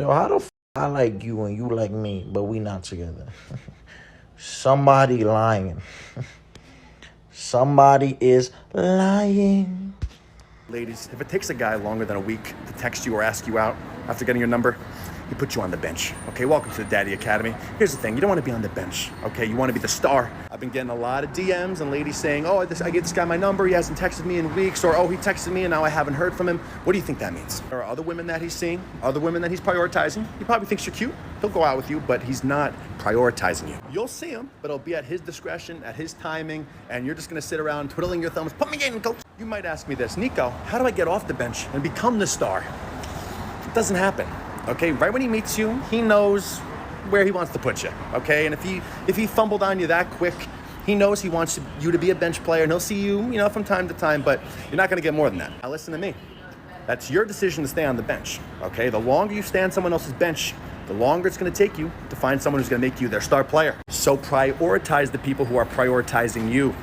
Yo, how the I like you and you like me, but we not together? Somebody lying. Somebody is lying. Ladies, if it takes a guy longer than a week to text you or ask you out after getting your number, he puts you on the bench. Okay, welcome to the Daddy Academy. Here's the thing, you don't want to be on the bench, okay? You want to be the star. I've been getting a lot of DMs and ladies saying, oh, I gave this guy my number, he hasn't texted me in weeks, or oh, he texted me and now I haven't heard from him. What do you think that means? There are other women that he's seeing, other women that he's prioritizing. He probably thinks you're cute. He'll go out with you, but he's not prioritizing you. You'll see him, but it'll be at his discretion, at his timing, and you're just gonna sit around twiddling your thumbs. Put me in, coach. You might ask me this, Nico, how do I get off the bench and become the star? It doesn't happen, okay? Right when he meets you, he knows where he wants to put you, okay? And if he fumbled on you that quick, he knows he wants you to be a bench player, and he'll see you, from time to time, but you're not gonna get more than that. Now listen to me. That's your decision to stay on the bench, okay? The longer you stay on someone else's bench, the longer it's gonna take you to find someone who's gonna make you their star player. So prioritize the people who are prioritizing you.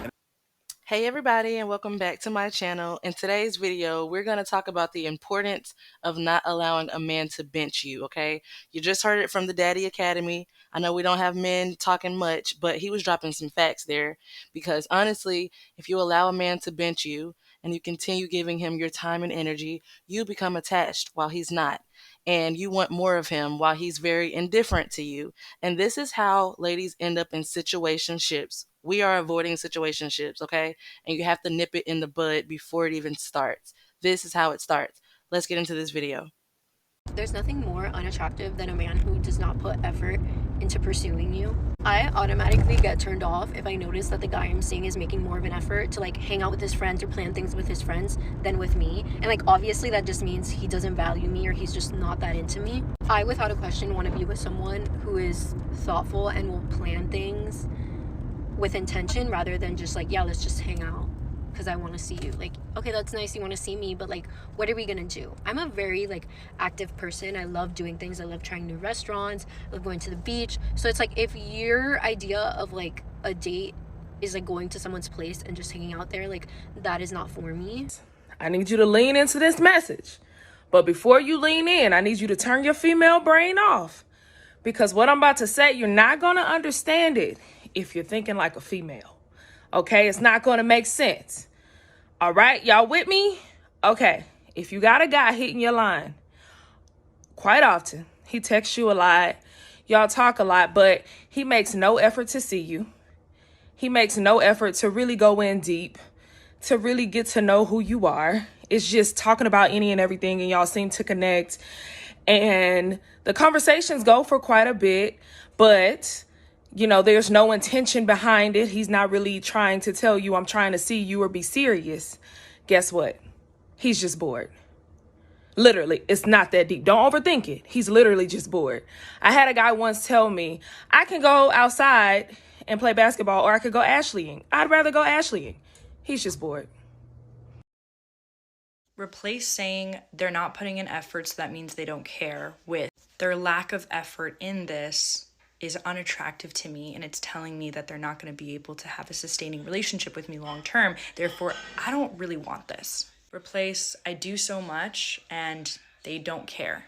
Hey everybody, and welcome back to my channel. In today's video, we're going to talk about the importance of not allowing a man to bench you, okay? You just heard it from the Daddy Academy. I know we don't have men talking much, but he was dropping some facts there, because honestly, if you allow a man to bench you and you continue giving him your time and energy, you become attached while he's not. And you want more of him while he's very indifferent to you. And this is how ladies end up in situationships. We are avoiding situationships, okay? And you have to nip it in the bud before it even starts. This is how it starts. Let's get into this video. There's nothing more unattractive than a man who does not put effort into pursuing you. I automatically get turned off if I notice that the guy I'm seeing is making more of an effort to hang out with his friends or plan things with his friends than with me. And obviously that just means he doesn't value me or he's just not that into me. I, without a question, want to be with someone who is thoughtful and will plan things with intention rather than just yeah, let's just hang out because I want to see you. Okay, that's nice, you want to see me, but what are we gonna do? I'm a very active person. I love doing things. I love trying new restaurants. I love going to the beach. So it's if your idea of a date is going to someone's place and just hanging out there, that is not for me. I need you to lean into this message, but before you lean in, I need you to turn your female brain off, because what I'm about to say, you're not gonna understand it if you're thinking like a female. Okay, it's not gonna make sense. All right, y'all with me? Okay, if you got a guy hitting your line quite often, he texts you a lot, y'all talk a lot, but he makes no effort to see you. He makes no effort to really go in deep, to really get to know who you are. It's just talking about any and everything, and y'all seem to connect. And the conversations go for quite a bit, but there's no intention behind it. He's not really trying to tell you, I'm trying to see you or be serious. Guess what? He's just bored. Literally, it's not that deep. Don't overthink it. He's literally just bored. I had a guy once tell me, I can go outside and play basketball, or I could go Ashleying. I'd rather go Ashleying. He's just bored. Replace saying they're not putting in effort, so that means they don't care, with their lack of effort in this is unattractive to me, and it's telling me that they're not going to be able to have a sustaining relationship with me long term. Therefore, I don't really want this. Replace I do so much and they don't care.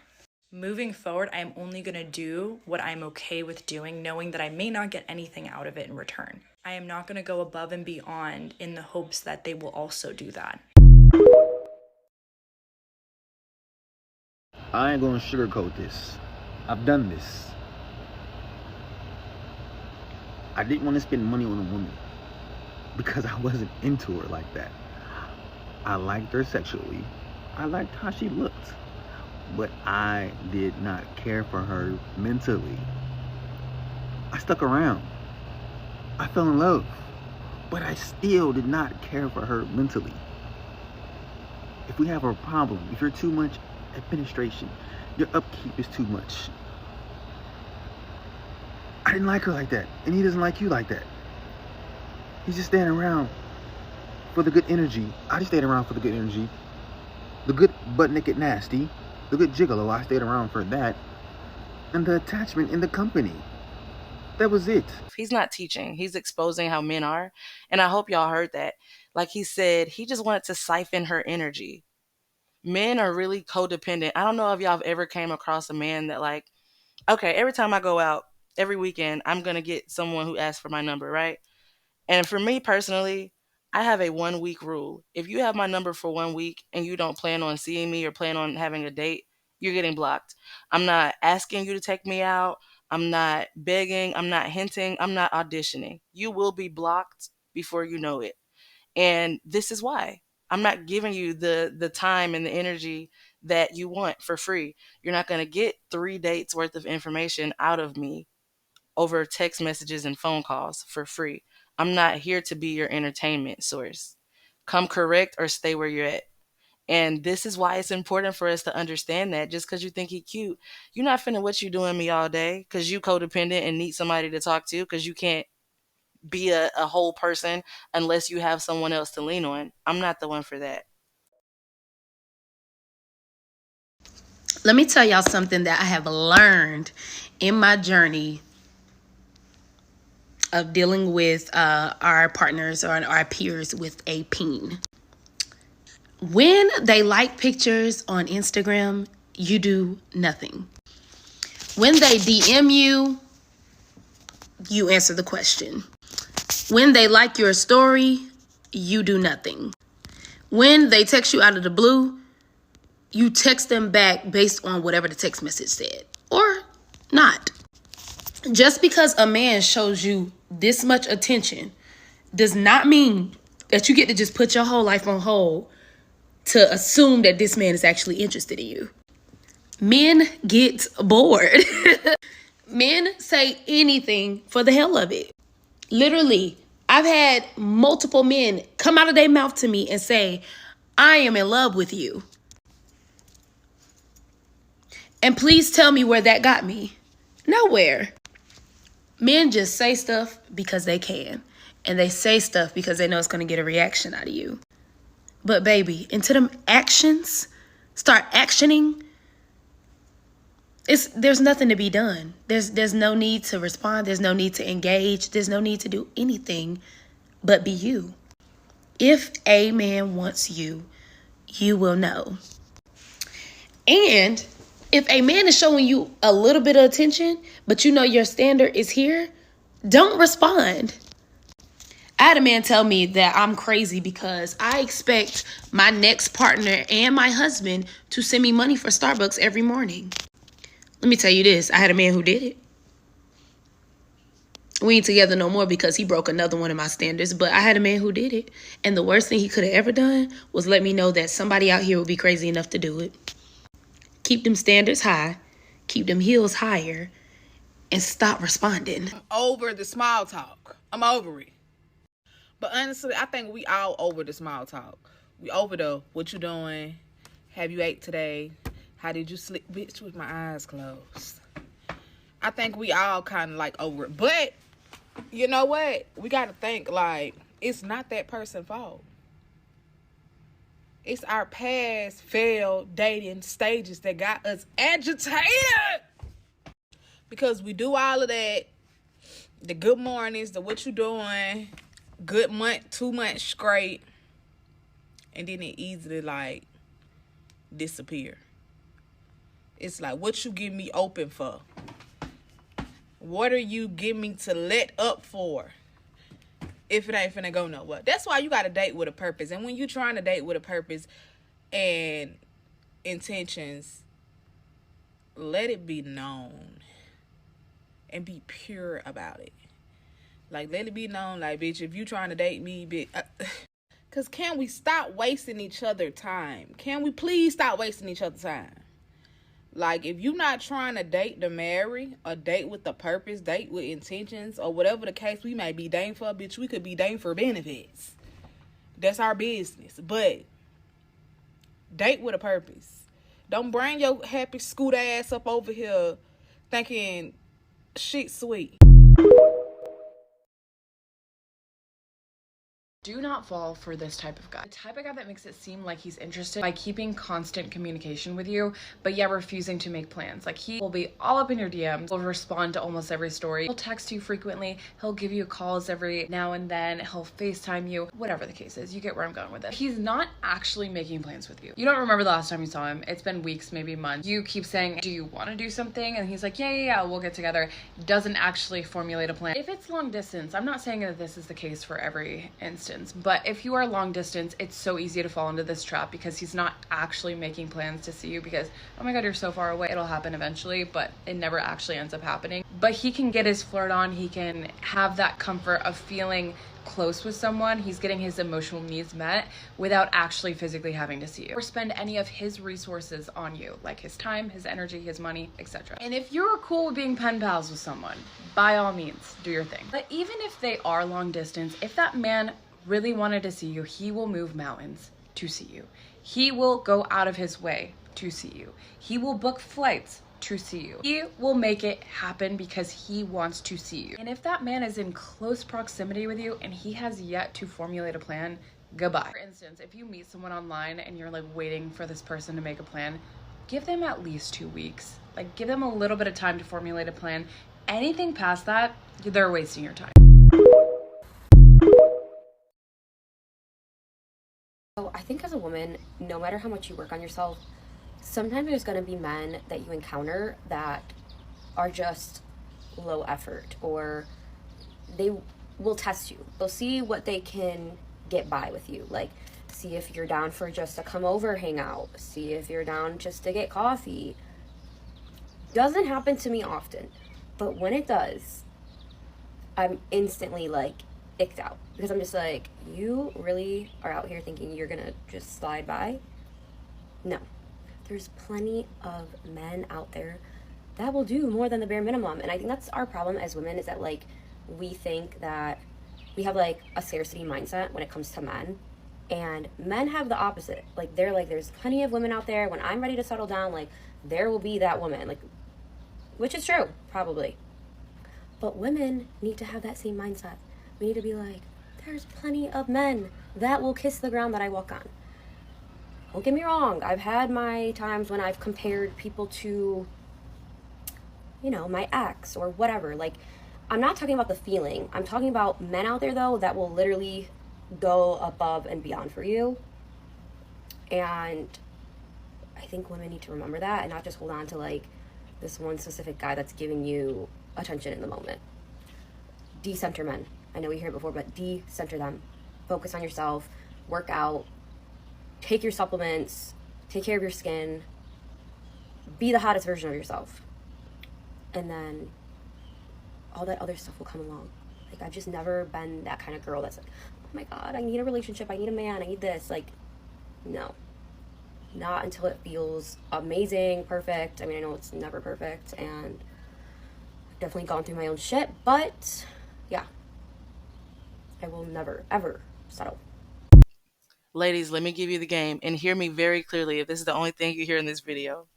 Moving forward, I am only going to do what I'm okay with doing, knowing that I may not get anything out of it in return. I am not going to go above and beyond in the hopes that they will also do that. I ain't gonna sugarcoat this. I've done this. I didn't want to spend money on a woman because I wasn't into her like that. I liked her sexually. I liked how she looked. But I did not care for her mentally. I stuck around. I fell in love. But I still did not care for her mentally. If we have a problem, if you're too much administration, your upkeep is too much. I didn't like her like that, and he doesn't like you like that. He's just standing around for the good energy. I just stayed around for the good energy. The good butt naked nasty, the good gigolo, I stayed around for that. And the attachment in the company. That was it. He's not teaching. He's exposing how men are. And I hope y'all heard that. Like he said, he just wanted to siphon her energy. Men are really codependent. I don't know if y'all have ever came across a man that like, okay, every time I go out, every weekend, I'm gonna get someone who asks for my number, right? And for me personally, I have a 1 week rule. If you have my number for 1 week and you don't plan on seeing me or plan on having a date, you're getting blocked. I'm not asking you to take me out. I'm not begging. I'm not hinting. I'm not auditioning. You will be blocked before you know it. And this is why. I'm not giving you the time and the energy that you want for free. You're not going to get 3 dates worth of information out of me over text messages and phone calls for free. I'm not here to be your entertainment source. Come correct or stay where you're at. And this is why it's important for us to understand that just because you think he cute, you're not finna what you doing me all day because you codependent and need somebody to talk to because you can't be a whole person unless you have someone else to lean on. I'm not the one for that. Let me tell y'all something that I have learned in my journey of dealing with our partners or our peers with a peen. When they like pictures on Instagram, you do nothing. When they DM you, you answer the question. When they like your story, you do nothing. When they text you out of the blue, you text them back based on whatever the text message said or not. Just because a man shows you this much attention does not mean that you get to just put your whole life on hold to assume that this man is actually interested in you. Men get bored. Men say anything for the hell of it. Literally, I've had multiple men come out of their mouth to me and say, I am in love with you. And please tell me where that got me. Nowhere. Men just say stuff because they can. And they say stuff because they know it's going to get a reaction out of you. But baby, into them actions, start actioning, there's nothing to be done. There's no need to respond. There's no need to engage. There's no need to do anything but be you. If a man wants you, you will know. And if a man is showing you a little bit of attention, but you know your standard is here, don't respond. I had a man tell me that I'm crazy because I expect my next partner and my husband to send me money for Starbucks every morning. Let me tell you this. I had a man who did it. We ain't together no more because he broke another one of my standards, but I had a man who did it. And the worst thing he could have ever done was let me know that somebody out here would be crazy enough to do it. Keep them standards high, keep them heels higher, and stop responding. Over the small talk. I'm over it. But honestly, I think we all over the small talk. We over the what you doing? Have you ate today? How did you sleep? Bitch, with my eyes closed. I think we all kind of like over it. But you know what? We got to think like it's not that person's fault. It's our past failed dating stages that got us agitated. Because we do all of that. The good mornings, the what you doing, good month, 2 months straight. And then it easily like disappear. It's like, what you give me open for? What are you giving me to let up for? If it ain't finna go nowhere. That's why you gotta date with a purpose. And when you trying to date with a purpose and intentions, let it be known. And be pure about it. Like, let it be known, like, bitch, if you trying to date me, bitch. Because can we stop wasting each other time? Can we please stop wasting each other time? Like, if you not trying to date to marry, or date with a purpose, date with intentions, or whatever the case we may be dating for, bitch, we could be dating for benefits. That's our business. But date with a purpose. Don't bring your happy scoot ass up over here thinking shit sweet. Do not fall for this type of guy. The type of guy that makes it seem like he's interested by keeping constant communication with you, but yet refusing to make plans. Like, he will be all up in your DMs, will respond to almost every story, he'll text you frequently, he'll give you calls every now and then, he'll FaceTime you, whatever the case is. You get where I'm going with it. He's not actually making plans with you. You don't remember the last time you saw him. It's been weeks, maybe months. You keep saying, do you want to do something? And he's like, yeah, we'll get together. Doesn't actually formulate a plan. If it's long distance, I'm not saying that this is the case for every instance, but if you are long distance, it's so easy to fall into this trap because he's not actually making plans to see you because, oh my God, you're so far away. It'll happen eventually, but it never actually ends up happening. But he can get his flirt on. He can have that comfort of feeling close with someone. He's getting his emotional needs met without actually physically having to see you or spend any of his resources on you, like his time, his energy, his money, etc. And if you're cool with being pen pals with someone, by all means, do your thing. But even if they are long distance, if that man really wanted to see you, he will move mountains to see you. He will go out of his way to see you. He will book flights to see you. He will make it happen because he wants to see you. And if that man is in close proximity with you and he has yet to formulate a plan, goodbye. For instance, if you meet someone online and you're like waiting for this person to make a plan, give them at least 2 weeks. Like, give them a little bit of time to formulate a plan. Anything past that, they're wasting your time. So I think as a woman, no matter how much you work on yourself, sometimes there's going to be men that you encounter that are just low effort, or they will test you. They'll see what they can get by with you. Like, see if you're down for just a come over hangout. See if you're down just to get coffee. Doesn't happen to me often, but when it does, I'm instantly like icked out because I'm just like, you really are out here thinking you're gonna just slide by? No. There's plenty of men out there that will do more than the bare minimum. And I think that's our problem as women, is that like we think that we have like a scarcity mindset when it comes to men, and men have the opposite. Like, they're like, there's plenty of women out there. When I'm ready to settle down, like, there will be that woman. Like, which is true, probably. But women need to have that same mindset. We need to be like, there's plenty of men that will kiss the ground that I walk on. Don't get me wrong, I've had my times when I've compared people to, you know, my ex or whatever. Like, I'm not talking about the feeling. I'm talking about men out there, though, that will literally go above and beyond for you. And I think women need to remember that and not just hold on to, like, this one specific guy that's giving you attention in the moment. De-center men. I know we hear it before, but de-center them. Focus on yourself. Work out. Take your supplements. Take care of your skin. Be the hottest version of yourself. And then all that other stuff will come along. Like, I've just never been that kind of girl that's like, oh my God, I need a relationship. I need a man. I need this. Like, no. Not until it feels amazing, perfect. I mean, I know it's never perfect, and I've definitely gone through my own shit, but yeah, I will never, ever settle. Ladies, let me give you the game and hear me very clearly if this is the only thing you hear in this video.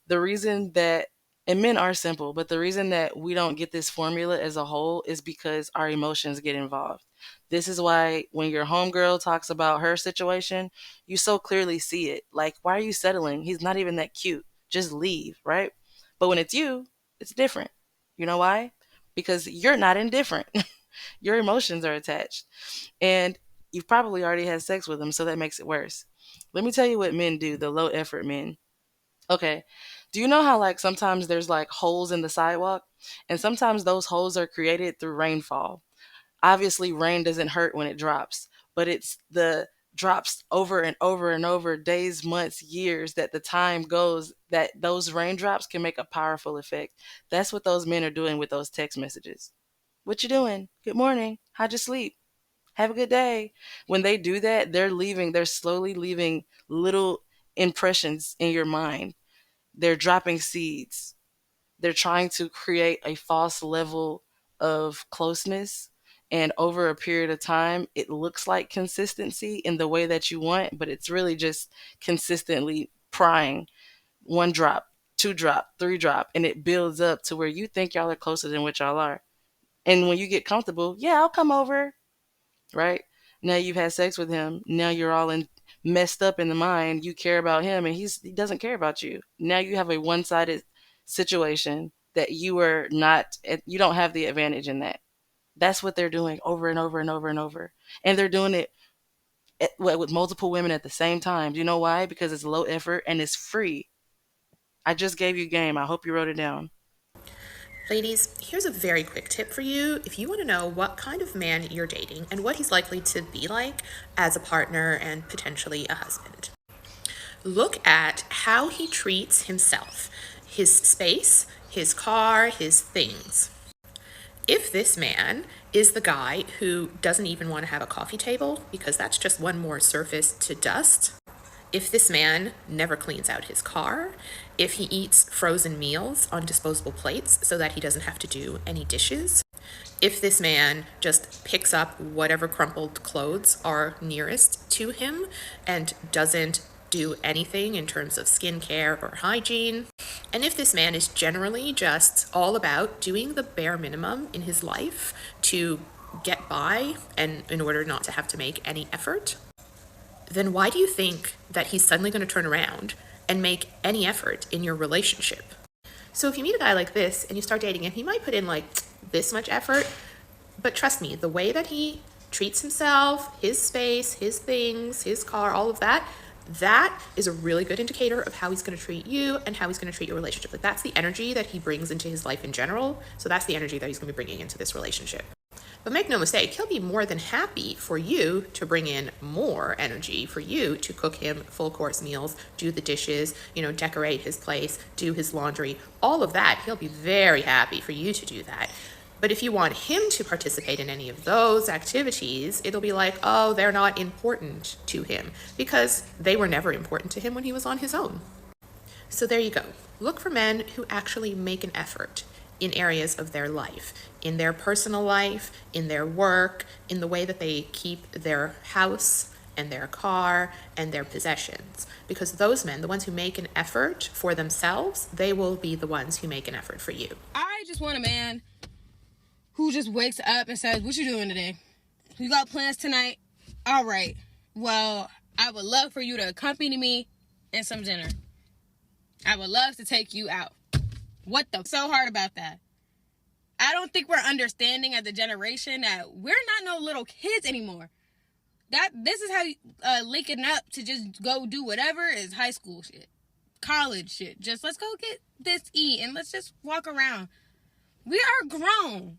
The reason that, and men are simple, but the reason that we don't get this formula as a whole is because our emotions get involved. This is why when your homegirl talks about her situation, you so clearly see it. Like, why are you settling? He's not even that cute. Just leave, right? But when it's you, it's different. You know why? Because you're not indifferent. Your emotions are attached. And you've probably already had sex with them, so that makes it worse. Let me tell you what men do, the low effort men. Okay. Do you know how, like, sometimes there's like holes in the sidewalk? And sometimes those holes are created through rainfall. Obviously, rain doesn't hurt when it drops, but it's the drops over and over and over, days, months, years, that the time goes, that those raindrops can make a powerful effect. That's what those men are doing with those text messages. What you doing? Good morning. How'd you sleep? Have a good day. When they do that, they're slowly leaving little impressions in your mind. They're dropping seeds. They're trying to create a false level of closeness. And over a period of time, it looks like consistency in the way that you want, but it's really just consistently prying. One drop, two drop, three drop, and it builds up to where you think y'all are closer than what y'all are. And when you get comfortable, yeah, I'll come over, right? Now you've had sex with him. Now you're all in messed up in the mind. You care about him and he doesn't care about you. Now you have a one-sided situation that you are not you don't have the advantage in that. That's what they're doing over and over and over and over. And they're doing it with multiple women at the same time. Do you know why? Because it's low effort and it's free. I just gave you game. I hope you wrote it down. Ladies, here's a very quick tip for you if you want to know what kind of man you're dating and what he's likely to be like as a partner and potentially a husband. Look at how he treats himself, his space, his car, his things. If this man is the guy who doesn't even want to have a coffee table because that's just one more surface to dust, if this man never cleans out his car, if he eats frozen meals on disposable plates so that he doesn't have to do any dishes, if this man just picks up whatever crumpled clothes are nearest to him and doesn't do anything in terms of skincare or hygiene, and if this man is generally just all about doing the bare minimum in his life to get by and in order not to have to make any effort, then why do you think that he's suddenly going to turn around and make any effort in your relationship? So if you meet a guy like this and you start dating him, he might put in like this much effort, but trust me, the way that he treats himself, his space, his things, his car, all of that, that is a really good indicator of how he's going to treat you and how he's going to treat your relationship. Like that's the energy that he brings into his life in general. So that's the energy that he's going to be bringing into this relationship. But make no mistake, he'll be more than happy for you to bring in more energy, for you to cook him full course meals, do the dishes, decorate his place, do his laundry, all of that. He'll be very happy for you to do that. But if you want him to participate in any of those activities, it'll be like, oh, they're not important to him because they were never important to him when he was on his own. So there you go. Look for men who actually make an effort in areas of their life, in their personal life, in their work, in the way that they keep their house and their car and their possessions. Because those men, the ones who make an effort for themselves, they will be the ones who make an effort for you. I just want a man who just wakes up and says, what you doing today? You got plans tonight? All right. Well, I would love for you to accompany me in some dinner. I would love to take you out. What the so hard about that? I don't think we're understanding as a generation that we're not no little kids anymore. This is how linking up to just go do whatever is high school shit, college shit. Just let's go get this eat and let's just walk around. We are grown.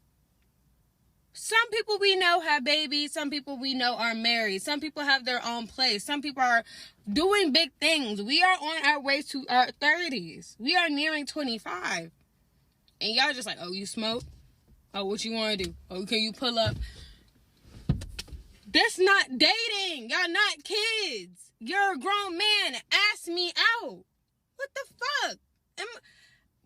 Some people we know have babies. Some people we know are married. Some people have their own place. Some people are doing big things. We are on our way to our 30s. We are nearing 25. And y'all just like, oh, you smoke? Oh, what you want to do? Oh, can you pull up? That's not dating. Y'all not kids. You're a grown man. Ask me out. What the fuck?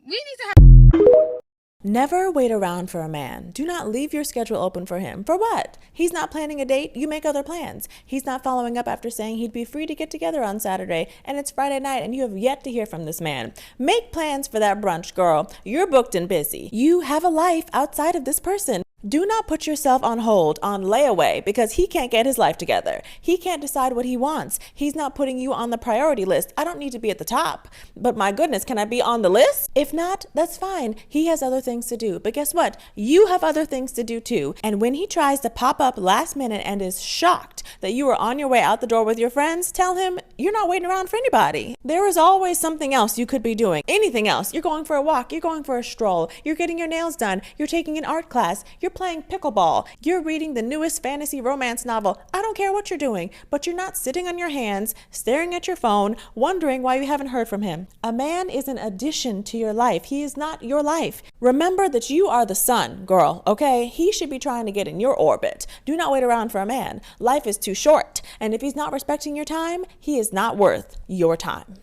We need to have... Never wait around for a man. Do not leave your schedule open for him. For what? He's not planning a date. You make other plans. He's not following up after saying he'd be free to get together on Saturday, and it's Friday night, and you have yet to hear from this man. Make plans for that brunch, girl. You're booked and busy. You have a life outside of this person. Do not put yourself on hold, on layaway, because he can't get his life together. He can't decide what he wants. He's not putting you on the priority list. I don't need to be at the top, but my goodness, can I be on the list? If not, that's fine. He has other things to do. But guess what? You have other things to do too. And when he tries to pop up last minute and is shocked that you are on your way out the door with your friends, tell him you're not waiting around for anybody. There is always something else you could be doing. Anything else. You're going for a walk. You're going for a stroll. You're getting your nails done. You're taking an art class. You're playing pickleball. You're reading the newest fantasy romance novel. I don't care what you're doing, but you're not sitting on your hands, staring at your phone, wondering why you haven't heard from him. A man is an addition to your life. He is not your life. Remember that you are the sun, girl, okay? He should be trying to get in your orbit. Do not wait around for a man. Life is too short, and if he's not respecting your time, he is not worth your time.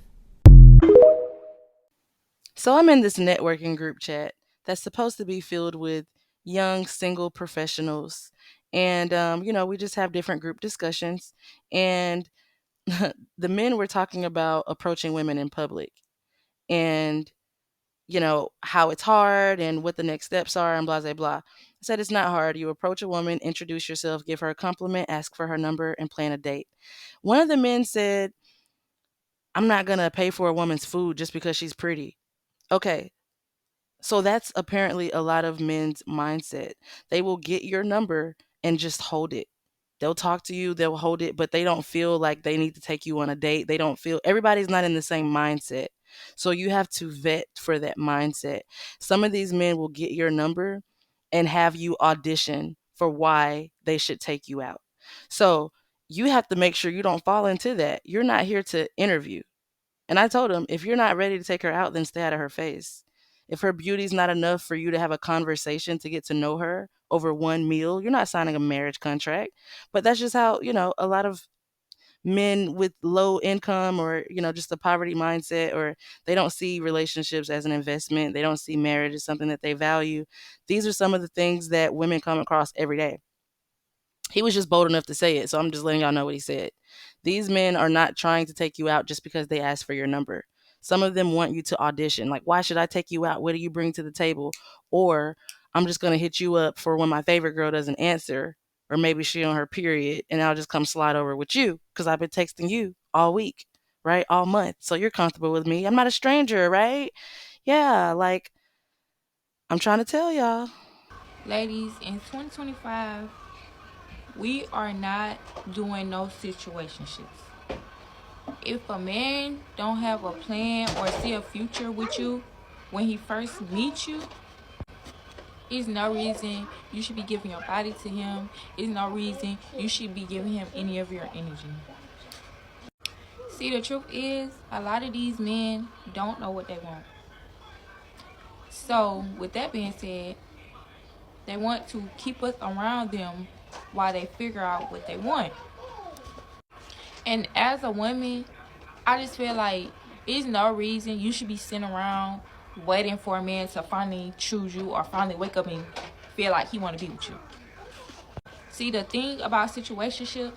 So I'm in this networking group chat that's supposed to be filled with young single professionals. And, we just have different group discussions. And the men were talking about approaching women in public and, how it's hard and what the next steps are and blah, blah, blah. I said it's not hard. You approach a woman, introduce yourself, give her a compliment, ask for her number, and plan a date. One of the men said, I'm not going to pay for a woman's food just because she's pretty. Okay, so that's apparently a lot of men's mindset. They will get your number and just hold it. They'll talk to you, they'll hold it, but they don't feel like they need to take you on a date. They don't feel everybody's not in the same mindset. So you have to vet for that mindset. Some of these men will get your number and have you audition for why they should take you out. So you have to make sure you don't fall into that. You're not here to interview. And I told him, if you're not ready to take her out, then stay out of her face. If her beauty's not enough for you to have a conversation to get to know her over one meal, you're not signing a marriage contract. But that's just how, a lot of men with low income or, just a poverty mindset, or they don't see relationships as an investment. They don't see marriage as something that they value. These are some of the things that women come across every day. He was just bold enough to say it, so I'm just letting y'all know what he said. These men are not trying to take you out just because they ask for your number. Some of them want you to audition. Like, why should I take you out? What do you bring to the table? Or I'm just going to hit you up for when my favorite girl doesn't answer, or maybe she on her period, and I'll just come slide over with you because I've been texting you all week, right? All month. So you're comfortable with me. I'm not a stranger, right? Yeah, like I'm trying to tell y'all. Ladies, in 2025, we are not doing no situationships. If a man don't have a plan or see a future with you when he first meets you, there's no reason you should be giving your body to him. There's no reason you should be giving him any of your energy. See, the truth is, a lot of these men don't know what they want. So, with that being said, they want to keep us around them while they figure out what they want. And as a woman, I just feel like there's no reason you should be sitting around waiting for a man to finally choose you or finally wake up and feel like he want to be with you. See, the thing about situationships,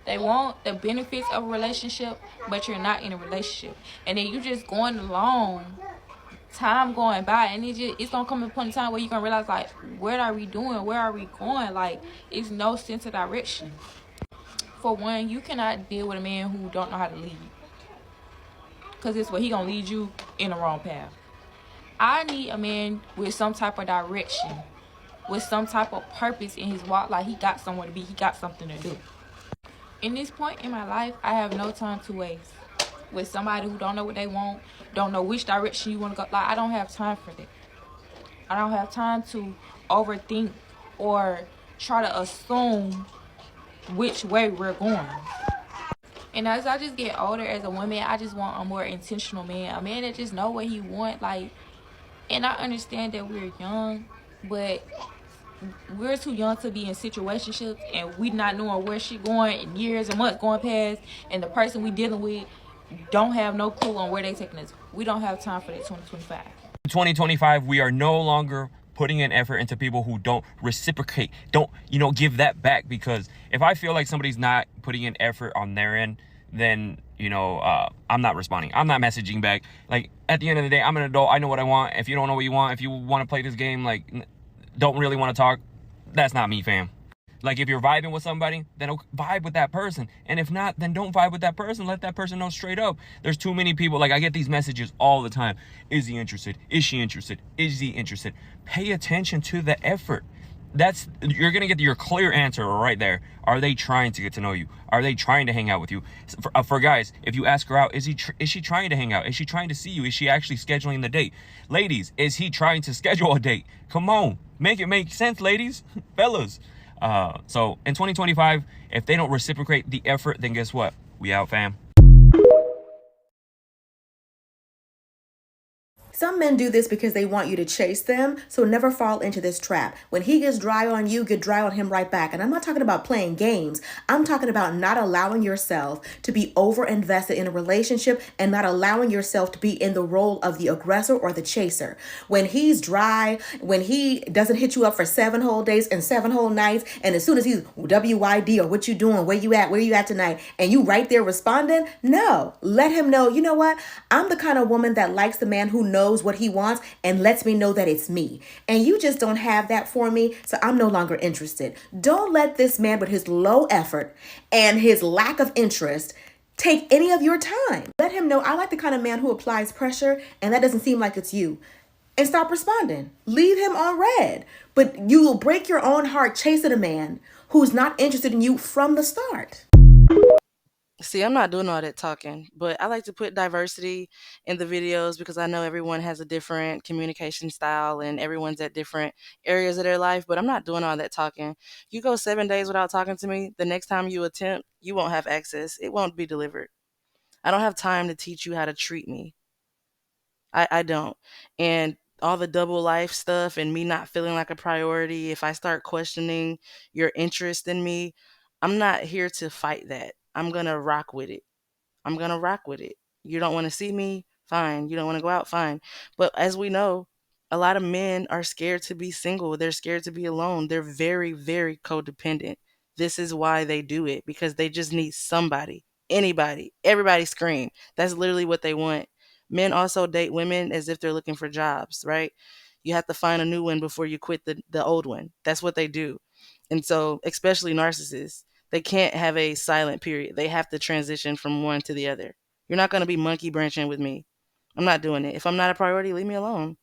they want the benefits of a relationship, but you're not in a relationship. And then you just going along, time going by, and it's gonna come to a point in time where you're gonna realize, like, what are we doing? Where are we going? Like, it's no sense of direction. For one, you cannot deal with a man who don't know how to lead, because it's what he gonna lead you in the wrong path. I need a man with some type of direction, with some type of purpose in his walk, like he got somewhere to be, he got something to do. In this point in my life, I have no time to waste with somebody who don't know what they want, don't know which direction you want to go. Like, I don't have time for that. I don't have time to overthink or try to assume which way we're going. And as I just get older as a woman, I just want a more intentional man, a man that just know what he want. Like, and I understand that we're young, but we're too young to be in situationships, and we not knowing where she going, and years and months going past, and the person we dealing with don't have no clue on where they taking us. We don't have time for that. 2025. 2025, we are no longer putting an effort into people who don't reciprocate, don't give that back. Because if I feel like somebody's not putting an effort on their end, then I'm not responding, I'm not messaging back. Like, at the end of the day, I'm an adult, I know what I want. If you don't know what you want, if you want to play this game, like, don't really want to talk, that's not me, fam. Like, if you're vibing with somebody, then vibe with that person. And if not, then don't vibe with that person. Let that person know straight up. There's too many people, like, I get these messages all the time. Is he interested? Is she interested? Is he interested? Pay attention to the effort. You're gonna get your clear answer right there. Are they trying to get to know you? Are they trying to hang out with you? For guys, if you ask her out, is she trying to hang out? Is she trying to see you? Is she actually scheduling the date? Ladies, is he trying to schedule a date? Come on, make it make sense, ladies, fellas. So in 2025, if they don't reciprocate the effort, then guess what? We out, fam. Some men do this because they want you to chase them, so never fall into this trap. When he gets dry on you, get dry on him right back. And I'm not talking about playing games. I'm talking about not allowing yourself to be over-invested in a relationship and not allowing yourself to be in the role of the aggressor or the chaser. When he's dry, when he doesn't hit you up for 7 whole days and 7 whole nights, and as soon as he's WYD or what you doing, where you at tonight, and you right there responding, no, let him know, you know what? I'm the kind of woman that likes the man who knows knows what he wants and lets me know that it's me. And you just don't have that for me, so I'm no longer interested. Don't let this man with his low effort and his lack of interest take any of your time. Let him know I like the kind of man who applies pressure and that doesn't seem like it's you. And stop responding. Leave him on red. But you will break your own heart chasing a man who's not interested in you from the start. See, I'm not doing all that talking, but I like to put diversity in the videos because I know everyone has a different communication style and everyone's at different areas of their life, but I'm not doing all that talking. You go 7 days without talking to me, the next time you attempt, you won't have access. It won't be delivered. I don't have time to teach you how to treat me. I don't. And all the double life stuff and me not feeling like a priority, if I start questioning your interest in me, I'm not here to fight that. I'm going to rock with it. I'm gonna rock with it. You don't want to see me? Fine. You don't want to go out? Fine. But as we know, a lot of men are scared to be single. They're scared to be alone. They're very, very codependent. This is why they do it because they just need somebody, anybody, everybody scream. That's literally what they want. Men also date women as if they're looking for jobs, right? You have to find a new one before you quit the old one. That's what they do. And so, especially narcissists, they can't have a silent period. They have to transition from one to the other. You're not going to be monkey branching with me. I'm not doing it. If I'm not a priority, leave me alone.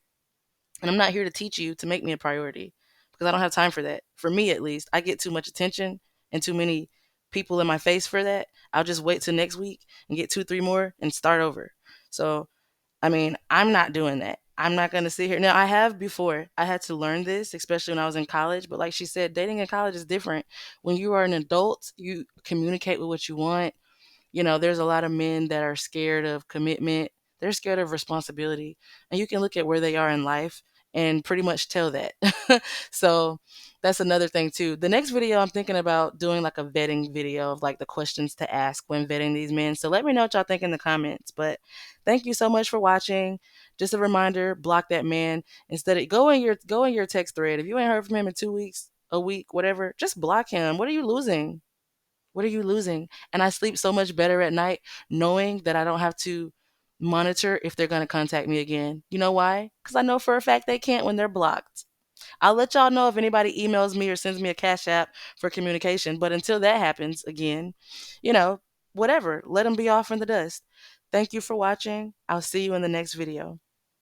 And I'm not here to teach you to make me a priority because I don't have time for that. For me, at least, I get too much attention and too many people in my face for that. I'll just wait till next week and get two, three more and start over. So I mean, I'm not doing that. I'm not going to sit here. Now, I have before. I had to learn this, especially when I was in college. But like she said, dating in college is different. When you are an adult, you communicate with what you want. There's a lot of men that are scared of commitment. They're scared of responsibility. And you can look at where they are in life and pretty much tell that. So that's another thing too. The next video I'm thinking about doing like a vetting video of like the questions to ask when vetting these men. So let me know what y'all think in the comments. But thank you so much for watching. Just a reminder, block that man. Instead of go in your text thread. If you ain't heard from him in 2 weeks, a week, whatever, just block him. What are you losing? What are you losing? And I sleep so much better at night knowing that I don't have to monitor if they're going to contact me again. You know why? Because I know for a fact they can't when they're blocked. I'll let y'all know if anybody emails me or sends me a cash app for communication. But until that happens again, you know, whatever, let them be off in the dust. Thank you for watching. I'll see you in the next video.